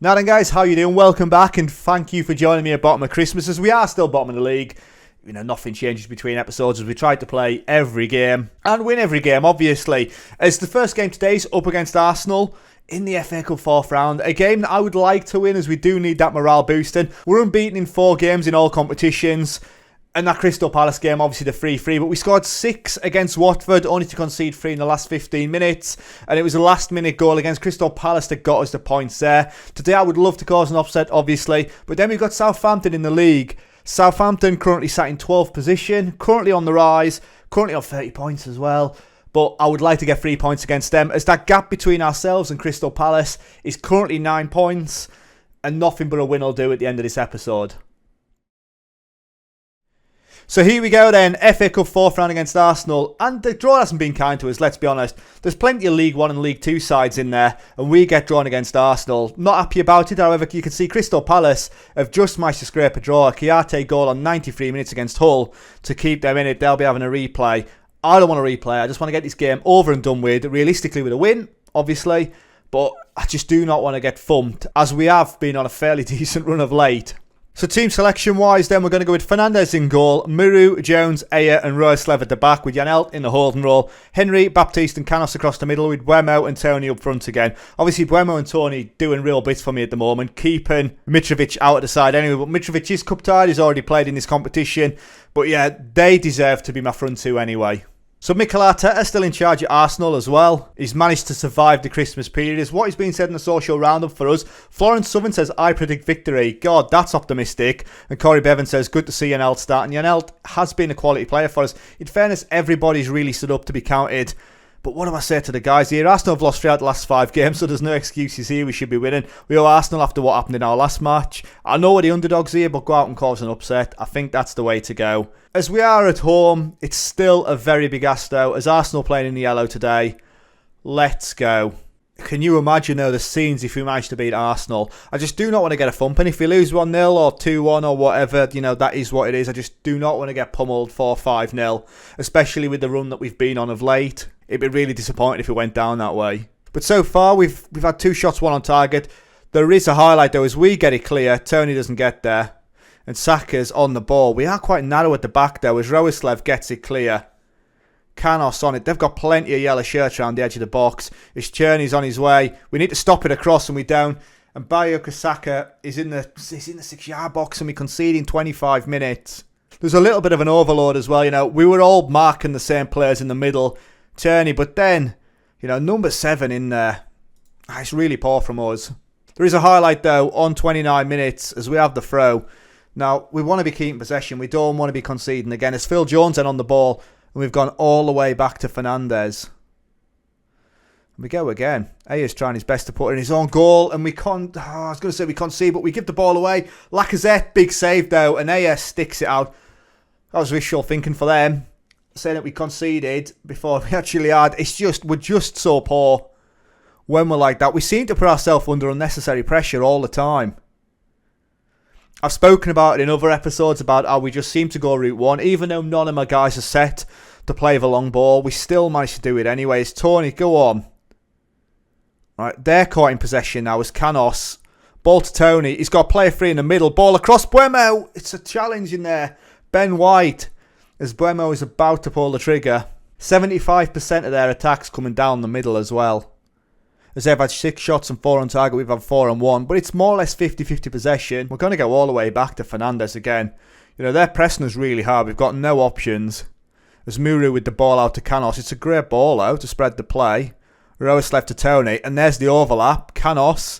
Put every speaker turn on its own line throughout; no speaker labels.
Now then guys, how you doing? Welcome back and thank you for joining me at bottom of Christmas, as we are still bottom of the league. You know, nothing changes between episodes as we try to play every game and win every game, obviously. As the first game today is up against Arsenal in the FA Cup 4th round. A game that I would like to win, as we do need that morale boosting. We're unbeaten in 4 games in all competitions. And that Crystal Palace game, obviously the 3-3, but we scored 6 against Watford, only to concede 3 in the last 15 minutes. And it was a last-minute goal against Crystal Palace that got us the points there. Today I would love to cause an upset, obviously, but then we've got Southampton in the league. Southampton currently sat in 12th position, currently on the rise, currently on 30 points as well. But I would like to get 3 points against them, as that gap between ourselves and Crystal Palace is currently 9 points, and nothing but a win will do at the end of this episode. So here we go then, FA Cup 4th round against Arsenal, and the draw hasn't been kind to us, let's be honest. There's plenty of League 1 and League 2 sides in there, and we get drawn against Arsenal. Not happy about it, however, you can see Crystal Palace have just managed to scrape a draw. A Kiyate goal on 93 minutes against Hull to keep them in it. They'll be having a replay. I don't want a replay, I just want to get this game over and done with, realistically with a win, obviously, but I just do not want to get thumped, as we have been on a fairly decent run of late. So team selection wise then, we're going to go with Fernandes in goal, Muru, Jones, Aya and Roeslev at the back, with Janelt in the holding role, Henry, Baptiste and Canos across the middle, with Buemo and Tony up front again. Obviously Buemo and Tony doing real bits for me at the moment, keeping Mitrovic out at the side anyway, but Mitrovic is cup tied, he's already played in this competition, but yeah, they deserve to be my front two anyway. So Mikel Arteta still in charge at Arsenal as well. He's managed to survive the Christmas period, is what is being said in the social roundup for us. Florence Southern says, I predict victory. God, that's optimistic. And Corey Bevan says, good to see Janelt starting. Janelt has been a quality player for us. In fairness, everybody's really stood up to be counted. But what do I say to the guys here? Arsenal have lost 3 out of the last 5 games, so there's no excuses here. We should be winning. We owe Arsenal after what happened in our last match. I know we're the underdogs here, but go out and cause an upset. I think that's the way to go. As we are at home, it's still a very big ask though, as Arsenal playing in the yellow today. Let's go. Can you imagine though the scenes if we manage to beat Arsenal? I just do not want to get a thump, and if we lose 1-0 or 2-1 or whatever, you know, that is what it is. I just do not want to get pummeled 4-5-0, especially with the run that we've been on of late. It'd be really disappointing if it went down that way. But so far, we've had 2 shots, 1 on target. There is a highlight though, as we get it clear, Tony doesn't get there. And Saka's on the ball. We are quite narrow at the back though, as Roeslev gets it clear. Canos on it. They've got plenty of yellow shirts around the edge of the box. His Cherney's on his way. We need to stop it across and we're down. And Bukayo Saka is in the 6-yard box and we concede in 25 minutes. There's a little bit of an overload as well, you know. We were all marking the same players in the middle. Cherney, but then, you know, number 7 in there. It's really poor from us. There is a highlight though on 29 minutes as we have the throw. Now, we want to be keeping possession. We don't want to be conceding again. It's Phil Jones then on the ball. And we've gone all the way back to Fernandes. And we go again. Aya's trying his best to put in his own goal. And we can't... I was going to say we concede, but we give the ball away. Lacazette, big save though. And Aya sticks it out. That was wishful thinking for them. Saying that we conceded before we actually had. It's just... We're just so poor when we're like that. We seem to put ourselves under unnecessary pressure all the time. I've spoken about it in other episodes about how we just seem to go route 1. Even though none of my guys are set to play the long ball, we still manage to do it anyways. Tony, go on. Right, they're caught in possession now as Canos. Ball to Tony. He's got player free in the middle. Ball across Buemo. It's a challenge in there. Ben White, as Buemo is about to pull the trigger. 75% of their attacks coming down the middle as well. As they've had 6 shots and 4 on target, we've had 4 on 1. But it's more or less 50-50 possession. We're going to go all the way back to Fernandes again. You know, they're pressing us really hard. We've got no options. As Muru with the ball out to Canos. It's a great ball out to spread the play. Roeslev to Tony. And there's the overlap. Canos.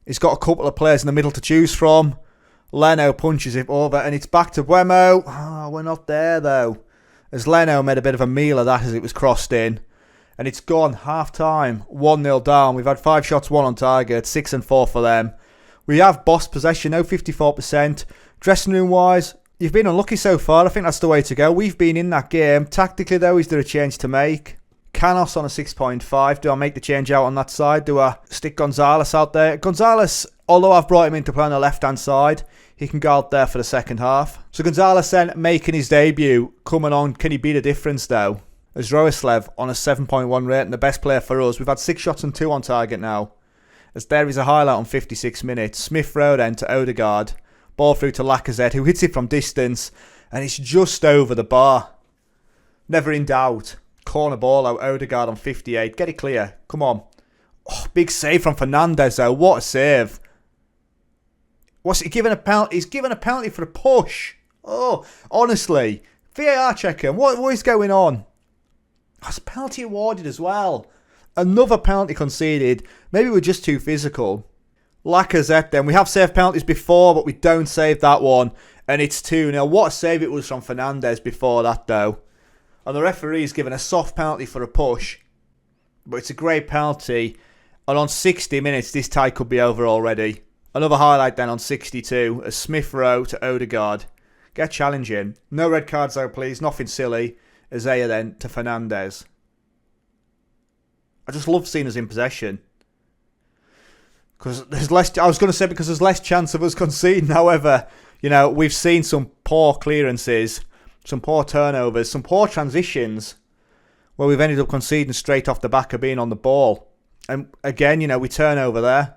He's got a couple of players in the middle to choose from. Leno punches it over. And it's back to Buemo. Oh, we're not there though. As Leno made a bit of a meal of that as it was crossed in. And it's gone, half-time, 1-0 down. We've had 5 shots, 1 on target, 6 and 4 for them. We have boss possession, now 54%. Dressing room-wise, you've been unlucky so far. I think that's the way to go. We've been in that game. Tactically, though, is there a change to make? Canos on a 6.5. Do I make the change out on that side? Do I stick Gonzalez out there? Gonzalez, although I've brought him in to play on the left-hand side, he can go out there for the second half. So Gonzalez then making his debut, coming on. Can he beat a difference, though? As Roeslev on a 7.1 rate and the best player for us. We've had 6 shots and 2 on target now. As there is a highlight on 56 minutes. Smith Rowe then to Odegaard. Ball through to Lacazette, who hits it from distance. And it's just over the bar. Never in doubt. Corner ball out, Odegaard on 58. Get it clear. Come on. Oh, big save from Fernandes though. What a save. What's he giving a penalty? He's given a penalty for a push. Oh, honestly. VAR checker. What is going on? That's a penalty awarded as well. Another penalty conceded. Maybe we're just too physical. Lacazette then. We have saved penalties before, but we don't save that one. And it's 2-0. What a save it was from Fernandes before that though. And the referee's given a soft penalty for a push. But it's a great penalty. And on 60 minutes, this tie could be over already. Another highlight then on 62. As Smith Rowe to Odegaard. Get challenging. No red cards though, please. Nothing silly. Isaiah then to Fernandes. I just love seeing us in possession. Because there's less... I was going to say because there's less chance of us conceding. However, you know, we've seen some poor clearances. Some poor turnovers. Some poor transitions. Where we've ended up conceding straight off the back of being on the ball. And again, you know, we turn over there.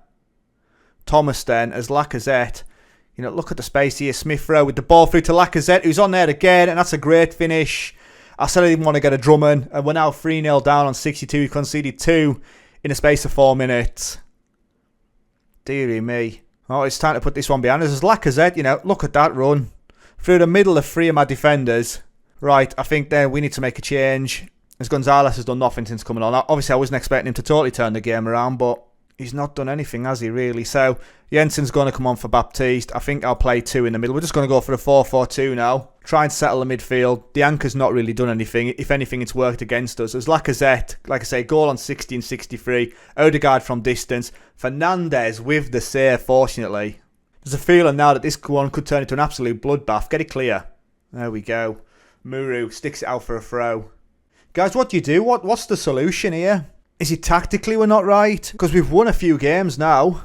Thomas then as Lacazette. You know, look at the space here. Smith Rowe with the ball through to Lacazette, who's on there again. And that's a great finish. I said I didn't want to get a Drummond. And we're now 3-0 down on 62. We conceded 2 in a space of 4 minutes. Dearie me. Oh, it's time to put this one behind us. As Lacazette, you know, look at that run. Through the middle of 3 of my defenders. Right, I think then we need to make a change. As Gonzalez has done nothing since coming on. Obviously, I wasn't expecting him to totally turn the game around, but he's not done anything, has he, really? So, Jensen's going to come on for Baptiste. I think I'll play 2 in the middle. We're just going to go for a 4-4-2 now. Try and settle the midfield. The anchor's not really done anything. If anything, it's worked against us. As Lacazette, like I say, goal on 60 and 63. Odegaard from distance. Fernandes with the save, fortunately. There's a feeling now that this one could turn into an absolute bloodbath. Get it clear. There we go. Muru sticks it out for a throw. Guys, what do you do? What's the solution here? Is it tactically we're not right? Because we've won a few games now.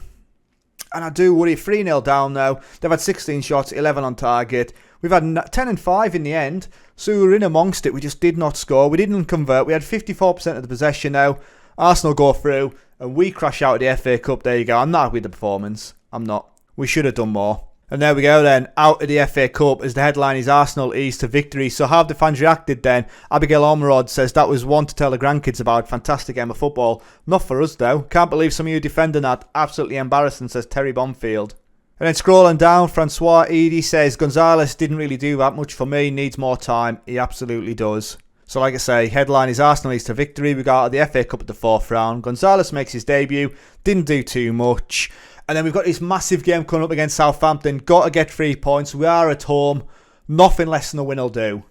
And I do worry. 3-0 down now. They've had 16 shots, 11 on target. We've had 10 and 5 in the end. So we were in amongst it. We just did not score. We didn't convert. We had 54% of the possession now. Arsenal go through. And we crash out of the FA Cup. There you go. I'm not happy with the performance. I'm not. We should have done more. And there we go then, out of the FA Cup as the headline is Arsenal ease to victory. So how have the fans reacted then? Abigail Ormerod says that was one to tell the grandkids about. Fantastic game of football. Not for us though. Can't believe some of you defending that. Absolutely embarrassing, says Terry Bonfield. And then scrolling down, Francois Edie says Gonzalez didn't really do that much for me. Needs more time. He absolutely does. So like I say, headline is Arsenal ease to victory. We got out of the FA Cup at the 4th round. Gonzalez makes his debut. Didn't do too much. And then we've got this massive game coming up against Southampton. Got to get 3 points. We are at home. Nothing less than a win will do.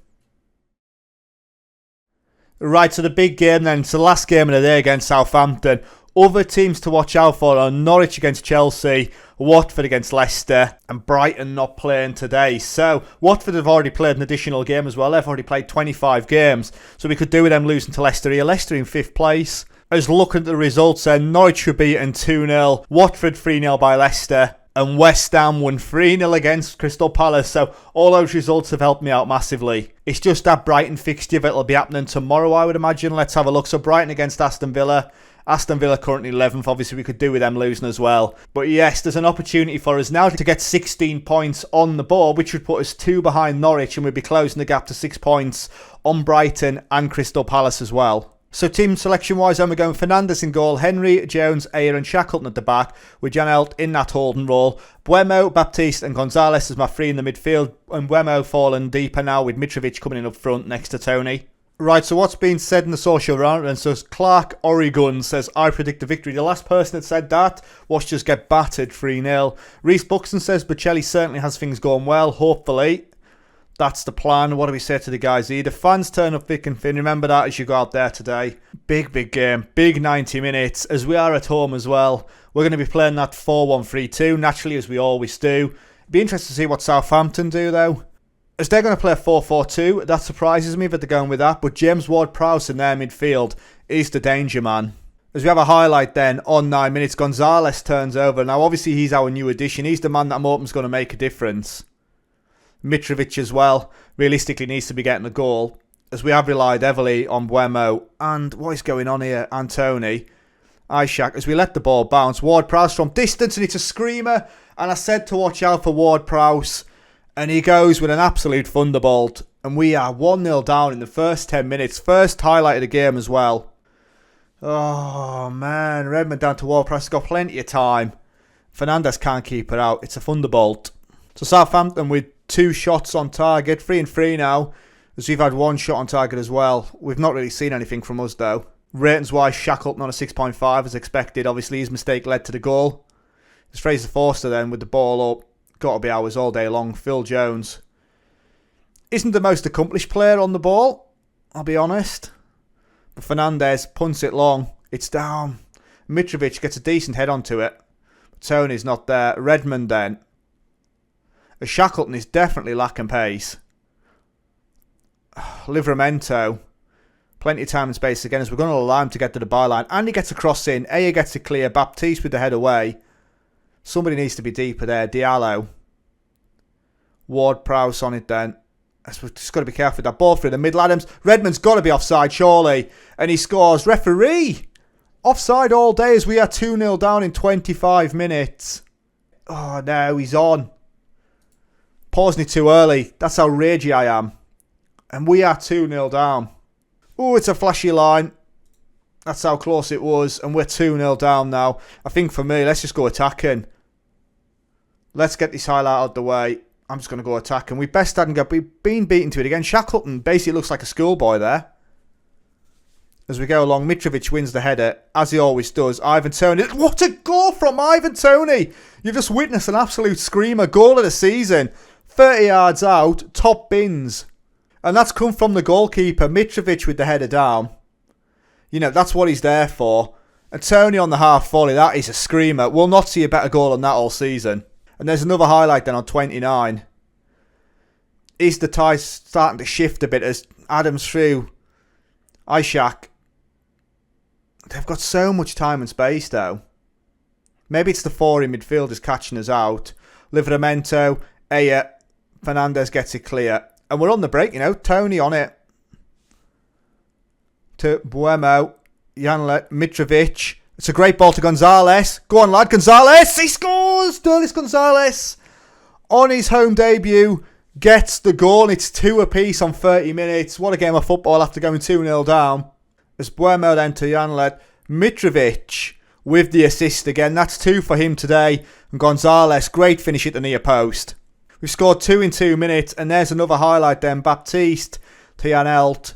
Right, so the big game then. It's the last game of the day against Southampton. Other teams to watch out for are Norwich against Chelsea, Watford against Leicester, and Brighton not playing today. So, Watford have already played an additional game as well. They've already played 25 games. So we could do with them losing to Leicester here. Leicester in 5th place. As looking at the results then, Norwich were beaten 2-0, Watford 3-0 by Leicester, and West Ham won 3-0 against Crystal Palace. So all those results have helped me out massively. It's just that Brighton fixture that'll be happening tomorrow, I would imagine. Let's have a look. So Brighton against Aston Villa. Aston Villa currently 11th. Obviously, we could do with them losing as well. But yes, there's an opportunity for us now to get 16 points on the board, which would put us 2 behind Norwich, and we'd be closing the gap to 6 points on Brighton and Crystal Palace as well. So team selection-wise, then we're going Fernandes in goal, Henry, Jones, Ayer and Shackleton at the back, with Janelt in that holding role. Buemo, Baptiste and Gonzalez as my 3 in the midfield, and Buemo falling deeper now with Mitrovic coming in up front next to Tony. Right, so what's been said in the social round, and so Clark Oregon says, I predict a victory. The last person that said that was just get battered 3-0. Reece Buxton says, Bocelli certainly has things going well, hopefully. That's the plan. What do we say to the guys here? The fans turn up thick and thin. Remember that as you go out there today. Big game. Big 90 minutes. As we are at home as well. We're going to be playing that 4-1-3-2. Naturally, as we always do. Be interested to see what Southampton do, though. As they're going to play a 4-4-2. That surprises me that they're going with that. But James Ward-Prowse in their midfield is the danger man. As we have a highlight then on 9 minutes. Gonzalez turns over. Now, obviously, he's our new addition. He's the man that I'm hoping is going to make a difference. Mitrovic as well, realistically needs to be getting a goal, as we have relied heavily on Buemo and what is going on here, Antony. Ishak as we let the ball bounce. Ward-Prowse from distance, and it's a screamer. And I said to watch out for Ward-Prowse. And he goes with an absolute thunderbolt. And we are 1-0 down in the first 10 minutes. First highlight of the game as well. Oh, man. Redmond down to Ward-Prowse. He's got plenty of time. Fernandez can't keep it out. It's a thunderbolt. So Southampton with 2 shots on target. 3-3 now. As we've had 1 shot on target as well. We've not really seen anything from us though. Ratings-wise, Shackleton on a 6.5 as expected. Obviously, his mistake led to the goal. It's Fraser Forster then with the ball up. Got to be ours all day long. Phil Jones isn't the most accomplished player on the ball, I'll be honest. But Fernandez punts it long. It's down. Mitrovic gets a decent head onto it. But Tony's not there. Redmond then. Shackleton is definitely lacking pace. Livramento. Plenty of time and space again as we're going to allow him to get to the byline. And he gets a cross in. Aya gets it clear. Baptiste with the head away. Somebody needs to be deeper there. Diallo. Ward-Prowse on it then. We've just got to be careful with that ball through the middle. Adams. Redmond's got to be offside surely. And he scores. Referee. Offside all day as we are 2-0 down in 25 minutes. Oh no, he's on. Pausing it too early. That's how ragey I am. And we are 2-0 down. Oh, it's a flashy line. That's how close it was. And we're 2-0 down now. I think for me, let's just go attacking. Let's get this highlight out of the way. I'm just going to go attacking. We've been beaten to it again. Shackleton basically looks like a schoolboy there. As we go along, Mitrovic wins the header, as he always does. Ivan Toney. What a goal from Ivan Toney! You've just witnessed an absolute screamer. Goal of the season. 30 yards out. Top bins. And that's come from the goalkeeper. Mitrovic with the header down. You know, that's what he's there for. And Toney on the half volley. That is a screamer. We'll not see a better goal than that all season. And there's another highlight then on 29. Is the tie starting to shift a bit as Adams through Ishak. They've got so much time and space though. Maybe it's the 4 in midfield is catching us out. Livramento, Aya, Fernandez gets it clear. And we're on the break, you know. Toney on it. To Buemo. Janlet. Mitrovic. It's a great ball to Gonzalez. Go on, lad. Gonzalez. He scores. Derlis Gonzalez. On his home debut. Gets the goal. And it's 2 apiece on 30 minutes. What a game of football after going 2-0 down. As Buemo then to Janlet. Mitrovic with the assist again. That's 2 for him today. And Gonzalez. Great finish at the near post. We've scored 2 in 2 minutes, and there's another highlight then. Baptiste to Janelt.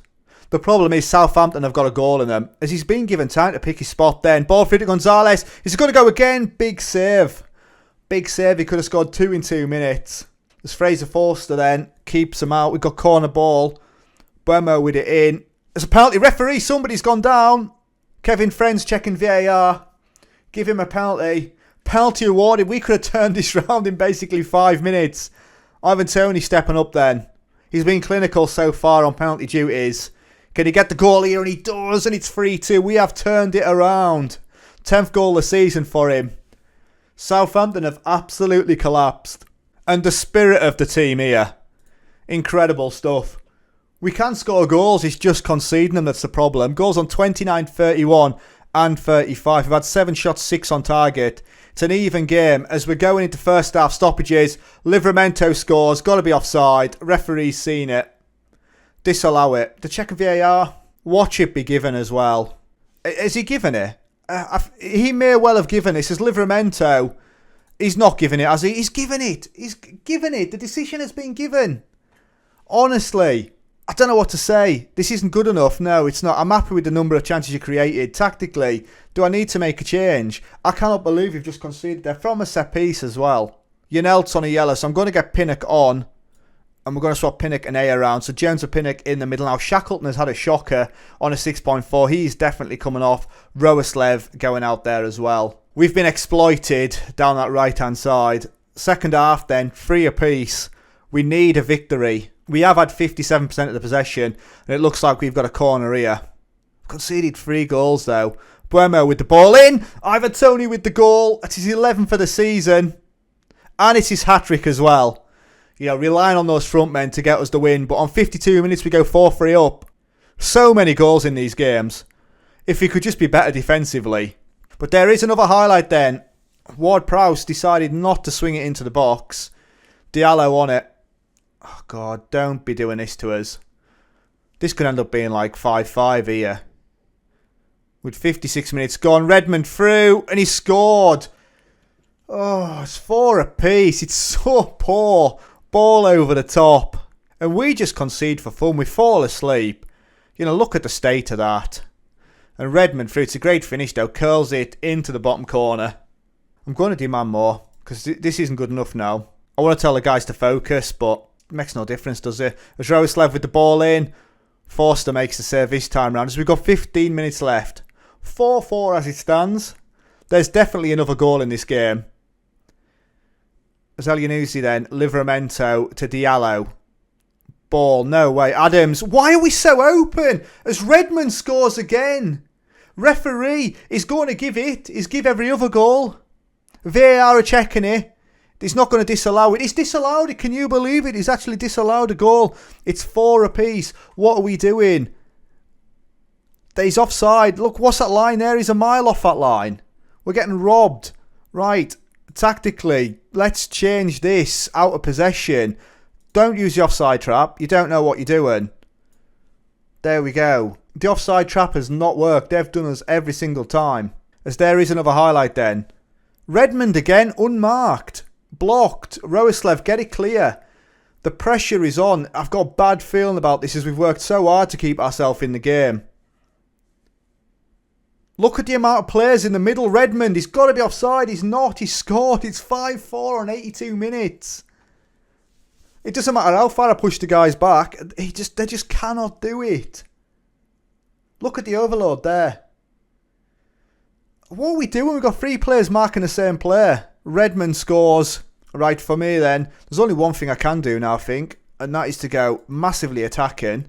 The problem is Southampton have got a goal in them, as he's been given time to pick his spot then. Ball through to Gonzalez. He's going to go again. Big save. Big save. He could have scored 2 in 2 minutes. As Fraser Forster then keeps him out. We've got corner ball. Buemo with it in. There's a penalty. Referee, somebody's gone down. Kevin Friends checking VAR. Give him a penalty. Penalty awarded. We could have turned this round in basically 5 minutes. Ivan Toney stepping up then. He's been clinical so far on penalty duties. Can he get the goal here? And he does. And it's 3-2. We have turned it around. 10th goal of the season for him. Southampton have absolutely collapsed. And the spirit of the team here. Incredible stuff. We can score goals. It's just conceding them that's the problem. Goals on 29, 31 and 35. We've had 7 shots, 6 on target. It's an even game as we're going into first half stoppages. Livramento scores. Got to be offside. Referee's seen it. Disallow it. The check of VAR. Watch it be given as well. Has he given it? He may well have given it. It says Livramento. He's not given it, has he? He's given it. He's given it. The decision has been given. Honestly. I don't know what to say. This isn't good enough. No, it's not. I'm happy with the number of chances you created. Tactically, do I need to make a change? I cannot believe you've just conceded there from a set piece as well. Janelt's on a yellow, so I'm going to get Pinnock on. And we're going to swap Pinnock and A around. So Jones and Pinnock in the middle now. Shackleton has had a shocker on a 6.4. He's definitely coming off. Roeslev going out there as well. We've been exploited down that right-hand side. Second half then, 3 apiece. We need a victory. We have had 57% of the possession, and it looks like we've got a corner here. Conceded 3 goals, though. Buemo with the ball in. Ivan Toney with the goal. It's his 11th for the season. And it's his hat-trick as well. You know, relying on those front men to get us the win. But on 52 minutes, we go 4-3 up. So many goals in these games. If we could just be better defensively. But there is another highlight then. Ward-Prowse decided not to swing it into the box. Diallo on it. Oh, God, don't be doing this to us. This could end up being like 5-5 here. With 56 minutes gone, Redmond through, and he scored. Oh, it's 4 apiece. It's so poor. Ball over the top. And we just concede for fun. We fall asleep. You know, look at the state of that. And Redmond through. It's a great finish though. Curls it into the bottom corner. I'm going to demand more, because this isn't good enough now. I want to tell the guys to focus, but it makes no difference, does it? As Roeslev with the ball in. Forster makes the serve this time round. As we've got 15 minutes left. 4-4 as it stands. There's definitely another goal in this game. As Elyounoussi then. Livramento to Diallo. Ball, no way. Adams. Why are we so open? As Redmond scores again. Referee is going to give every other goal. VAR are checking it. He's not going to disallow it. He's disallowed it. Can you believe it? He's actually disallowed a goal. It's 4 apiece. What are we doing? He's offside. Look, what's that line there? He's a mile off that line. We're getting robbed. Right. Tactically, let's change this out of possession. Don't use the offside trap. You don't know what you're doing. There we go. The offside trap has not worked. They've done us every single time. As there is another highlight then. Redmond again, unmarked. Blocked. Roeslev, get it clear. The pressure is on. I've got a bad feeling about this as we've worked so hard to keep ourselves in the game. Look at the amount of players in the middle. Redmond, he's got to be offside. He's not. He's scored. It's 5-4 on 82 minutes. It doesn't matter how far I push the guys back. They just cannot do it. Look at the overload there. What are we doing? We've got 3 players marking the same player. Redmond scores. Right, for me then, there's only one thing I can do now, I think. And that is to go massively attacking.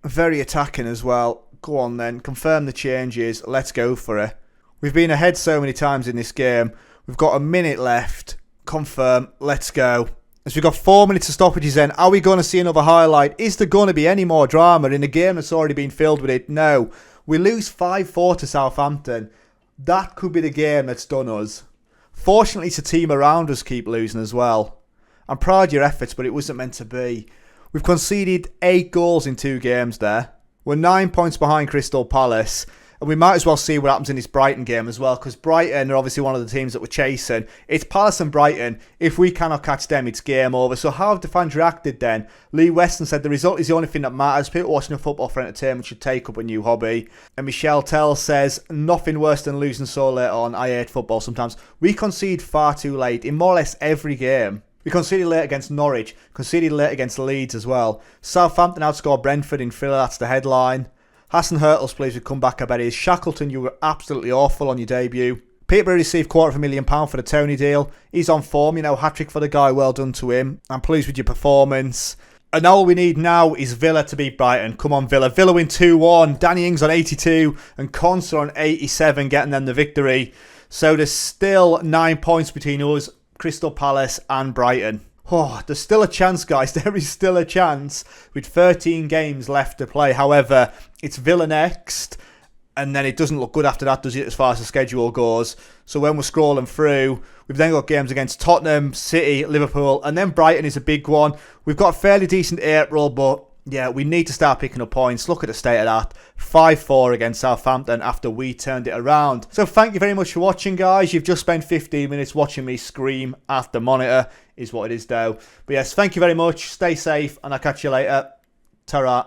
Very attacking as well. Go on then. Confirm the changes. Let's go for it. We've been ahead so many times in this game. We've got a minute left. Confirm. Let's go. As we've got 4 minutes of stoppages then, are we going to see another highlight? Is there going to be any more drama in a game that's already been filled with it? No. We lose 5-4 to Southampton. That could be the game that's done us. Fortunately, it's a team around us keep losing as well. I'm proud of your efforts, but it wasn't meant to be. We've conceded 8 goals in 2 games there. We're 9 points behind Crystal Palace. And we might as well see what happens in this Brighton game as well, because Brighton are obviously one of the teams that we're chasing. It's Palace and Brighton. If we cannot catch them, it's game over. So how have the fans reacted then? Lee Weston said the result is the only thing that matters. People watching the football for entertainment should take up a new hobby. And Michelle Tell says, nothing worse than losing so late on. I hate football sometimes. We concede far too late in more or less every game. We conceded late against Norwich, conceded late against Leeds as well. Southampton outscored Brentford in Villa, that's the headline. Hassan Hurtle's pleased with comeback, I bet he is. Shackleton, you were absolutely awful on your debut. Peterborough received £250,000 for the Tony deal. He's on form, you know, hat-trick for the guy, well done to him. I'm pleased with your performance. And all we need now is Villa to beat Brighton. Come on, Villa. Villa win 2-1. Danny Ings on 82 and Conser on 87, getting them the victory. So there's still 9 points between us, Crystal Palace and Brighton. Oh, there's still a chance, guys. There is still a chance with 13 games left to play. However, it's Villa next, and then it doesn't look good after that, does it, as far as the schedule goes? So when we're scrolling through, we've then got games against Tottenham, City, Liverpool, and then Brighton is a big one. We've got a fairly decent April, but yeah, we need to start picking up points. Look at the state of that. 5-4 against Southampton after we turned it around. So thank you very much for watching, guys. You've just spent 15 minutes watching me scream at the monitor, is what it is though. But yes, thank you very much. Stay safe, and I'll catch you later. Ta-ra.